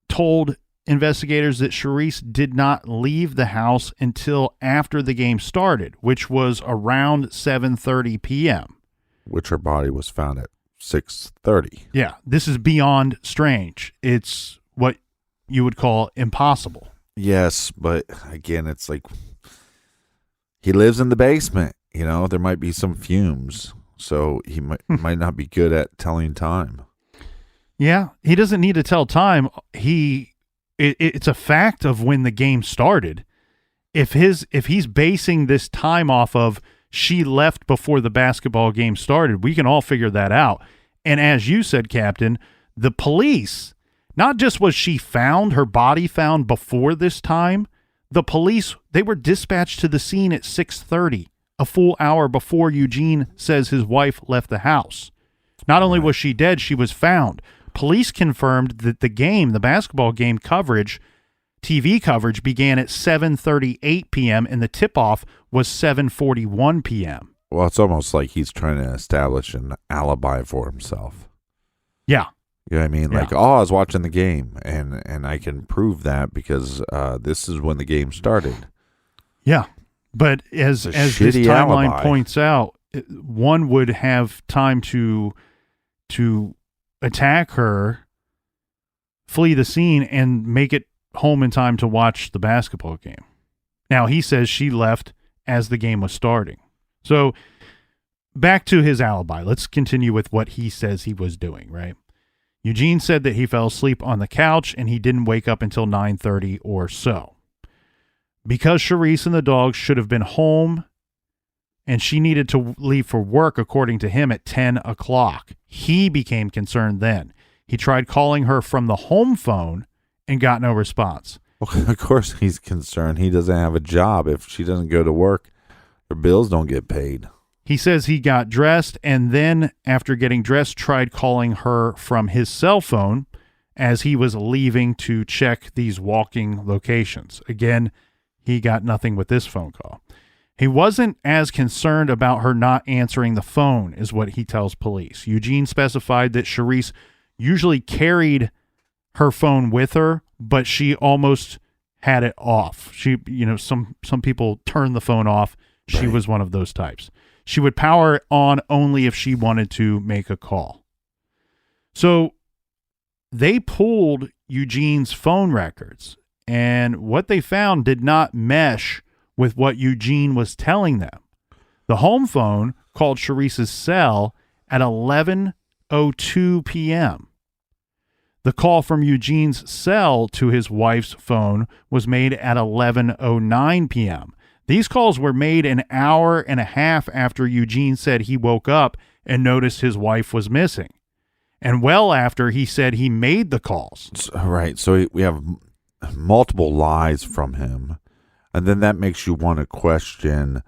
told investigators that Sherese did not leave the house until after the game started, which was around 7:30 p.m. Which her body was found at 6:30. Yeah, this is beyond strange. It's what you would call impossible. Yes, but again, it's like he lives in the basement. You know, there might be some fumes, so he might not be good at telling time. Yeah, he doesn't need to tell time. It's a fact of when the game started. If he's basing this time off of she left before the basketball game started, we can all figure that out. And as you said, Captain, the police, not just was she found, her body found before this time, the police, they were dispatched to the scene at 6:30, a full hour before Eugene says his wife left the house. Not only was she dead, she was found. Police confirmed that the basketball game coverage, TV coverage, began at 7:38 p.m. and the tip-off was 7:41 p.m. Well, it's almost like he's trying to establish an alibi for himself. Yeah. You know what I mean? Yeah. Like, I was watching the game, and I can prove that because this is when the game started. Yeah. But as this timeline points out, one would have time to attack her, flee the scene, and make it home in time to watch the basketball game. Now, he says she left as the game was starting. So, back to his alibi. Let's continue with what he says he was doing, right? Eugene said that he fell asleep on the couch and he didn't wake up until 9:30 or so. Because Sherese and the dogs should have been home and she needed to leave for work, according to him, at 10 o'clock. He became concerned then. He tried calling her from the home phone and got no response. Well, of course he's concerned. He doesn't have a job. If she doesn't go to work, her bills don't get paid. He says he got dressed and then, after getting dressed, tried calling her from his cell phone as he was leaving to check these walking locations. Again, he got nothing with this phone call. He wasn't as concerned about her not answering the phone, is what he tells police. Eugene specified that Sherese usually carried her phone with her, but she almost had it off. She, some people turn the phone off. She was one of those types. She would power it on only if she wanted to make a call. So they pulled Eugene's phone records, and what they found did not mesh with what Eugene was telling them. The home phone called Sherese's cell at 11:02 p.m. The call from Eugene's cell to his wife's phone was made at 11:09 p.m. These calls were made an hour and a half after Eugene said he woke up and noticed his wife was missing, and well after he said he made the calls. Right. So we have multiple lies from him, and then that makes you want to question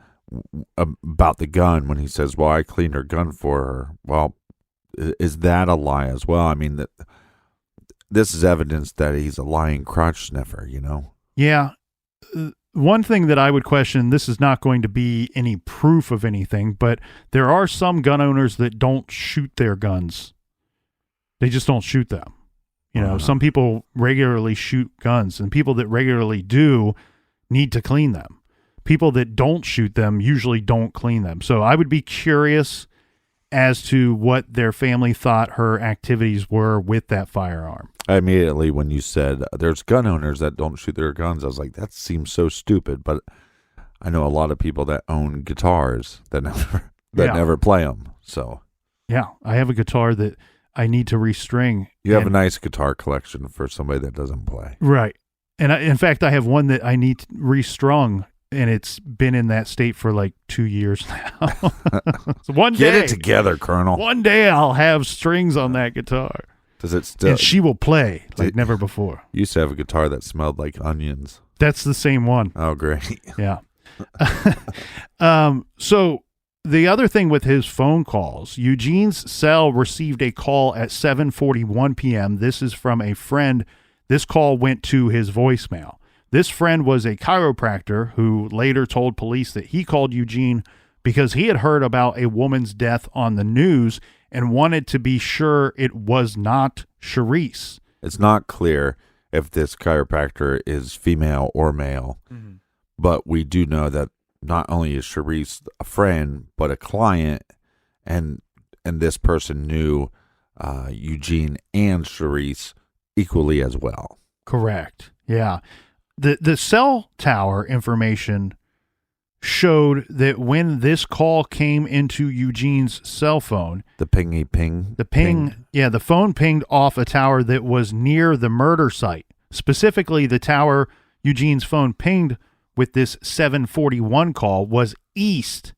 about the gun when he says, well, I cleaned her gun for her. Well, is that a lie as well? I mean, this is evidence that he's a lying crotch sniffer, Yeah. One thing that I would question, this is not going to be any proof of anything, but there are some gun owners that don't shoot their guns. They just don't shoot them. Some people regularly shoot guns, and people that regularly do need to clean them. People that don't shoot them usually don't clean them. So I would be curious as to what their family thought her activities were with that firearm. Immediately when you said there's gun owners that don't shoot their guns, I was like, that seems so stupid. But I know a lot of people that own guitars that never play them. So yeah, I have a guitar that I need to restring. You have a nice guitar collection for somebody that doesn't play, right? And in fact, I have one that I need restrung, and it's been in that state for like 2 years now. So get it together, Colonel. One day I'll have strings on that guitar. Does it still? And she will play like never before. You used to have a guitar that smelled like onions. That's the same one. Oh, great. Yeah. So the other thing with his phone calls, Eugene's cell received a call at 7:41 p.m. This is from a friend. This call went to his voicemail. This friend was a chiropractor who later told police that he called Eugene because he had heard about a woman's death on the news and wanted to be sure it was not Sherese. It's not clear if this chiropractor is female or male, but we do know that not only is Sherese a friend, but a client, and this person knew Eugene and Sherese equally as well. Correct. Yeah. The cell tower information showed that when this call came into Eugene's cell phone, the phone pinged off a tower that was near the murder site. Specifically, the tower Eugene's phone pinged with this 741 call was east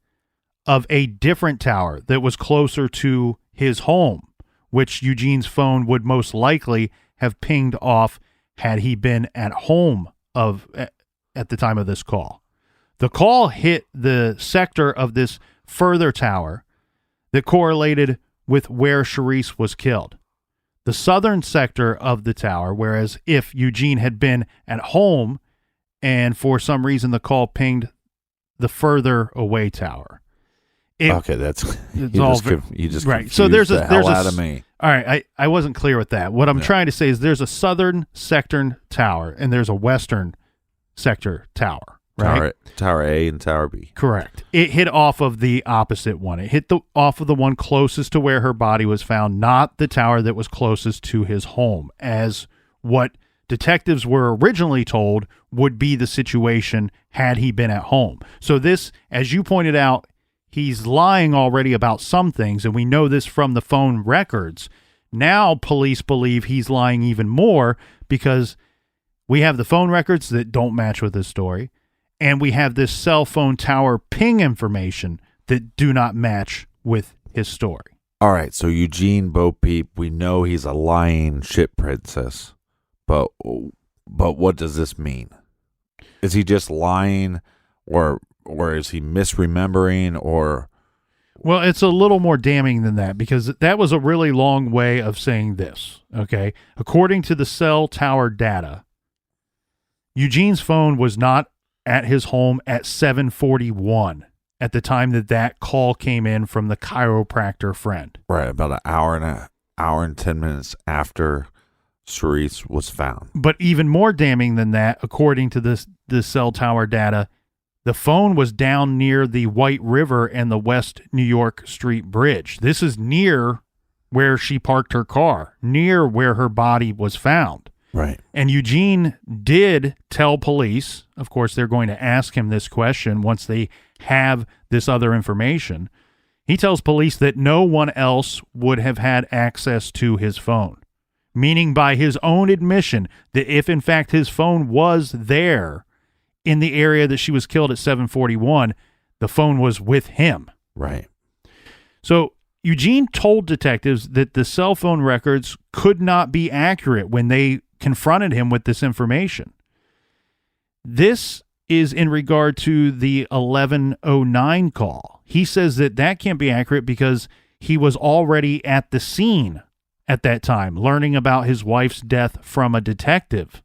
of a different tower that was closer to his home, which Eugene's phone would most likely have pinged off had he been at home at the time of this call. The call hit the sector of this further tower that correlated with where Sherese was killed. The southern sector of the tower, whereas if Eugene had been at home and for some reason the call pinged the further away tower. Okay, that's you just right. So there's the hell out of me. All right, I wasn't clear with that. What I'm trying to say is there's a southern sector tower and there's a western sector tower. Right? Tower A and Tower B. Correct. It hit off of the opposite one. It hit off of the one closest to where her body was found, not the tower that was closest to his home, as what detectives were originally told would be the situation had he been at home. So this, as you pointed out, he's lying already about some things, and we know this from the phone records. Now police believe he's lying even more because we have the phone records that don't match with his story. And we have this cell phone tower ping information that do not match with his story. All right, so Eugene Bo Peep, we know he's a lying shit princess, but what does this mean? Is he just lying, or is he misremembering, or Well, it's a little more damning than that because that was a really long way of saying this, okay? According to the cell tower data, Eugene's phone was not at his home at 7:41 at the time that call came in from the chiropractor friend. Right, about an hour and 10 minutes after Sherese was found. But even more damning than that, according to the cell tower data, the phone was down near the White River and the West New York Street Bridge. This is near where she parked her car, near where her body was found. Right. And Eugene did tell police, of course, they're going to ask him this question once they have this other information. He tells police that no one else would have had access to his phone, meaning by his own admission that if in fact his phone was there in the area that she was killed at 7:41, the phone was with him. Right. So Eugene told detectives that the cell phone records could not be accurate when they confronted him with this information. This is in regard to the 11:09 call. He says that can't be accurate because he was already at the scene at that time, learning about his wife's death from a detective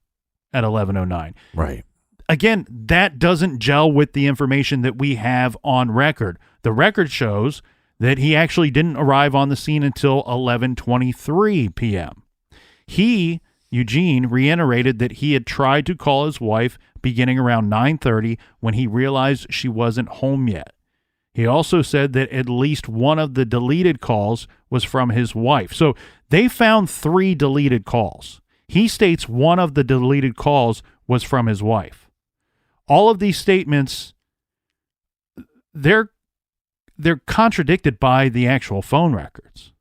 at 11:09. Right. Again, that doesn't gel with the information that we have on record. The record shows that he actually didn't arrive on the scene until 11:23 p.m. Eugene, reiterated that he had tried to call his wife beginning around 9:30 when he realized she wasn't home yet. He also said that at least one of the deleted calls was from his wife. So they found 3 deleted calls. He states one of the deleted calls was from his wife. All of these statements, they're contradicted by the actual phone records.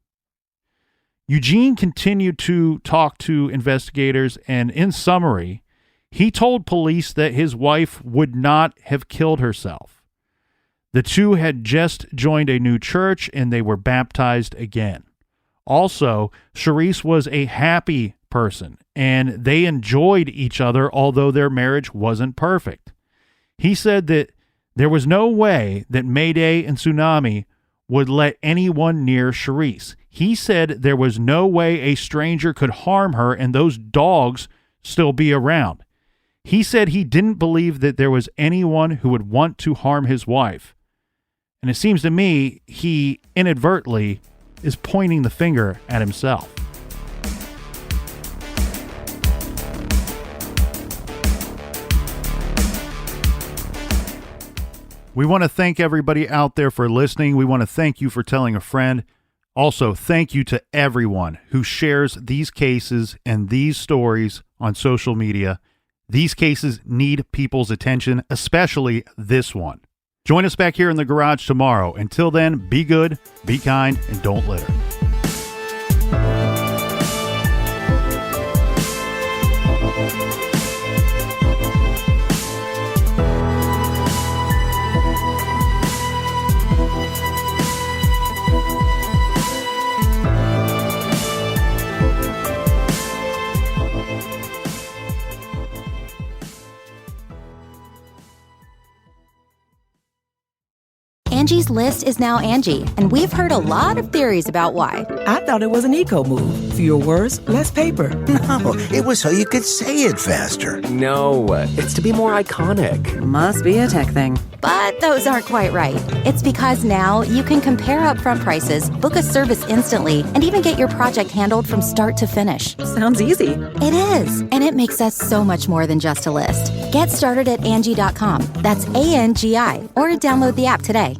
Eugene continued to talk to investigators, and in summary, he told police that his wife would not have killed herself. The two had just joined a new church, and they were baptized again. Also, Sherese was a happy person, and they enjoyed each other, although their marriage wasn't perfect. He said that there was no way that Mayday and Tsunami would let anyone near Sherese. He said there was no way a stranger could harm her and those dogs still be around. He said he didn't believe that there was anyone who would want to harm his wife. And it seems to me he inadvertently is pointing the finger at himself. We want to thank everybody out there for listening. We want to thank you for telling a friend. Also, thank you to everyone who shares these cases and these stories on social media. These cases need people's attention, especially this one. Join us back here in the garage tomorrow. Until then, be good, be kind, and don't litter. Angie's List is now Angie, and we've heard a lot of theories about why. I thought it was an eco move. Fewer words, less paper. No, it was so you could say it faster. No, it's to be more iconic. Must be a tech thing. But those aren't quite right. It's because now you can compare upfront prices, book a service instantly, and even get your project handled from start to finish. Sounds easy. It is, and it makes us so much more than just a list. Get started at Angie.com. That's ANGI, or download the app today.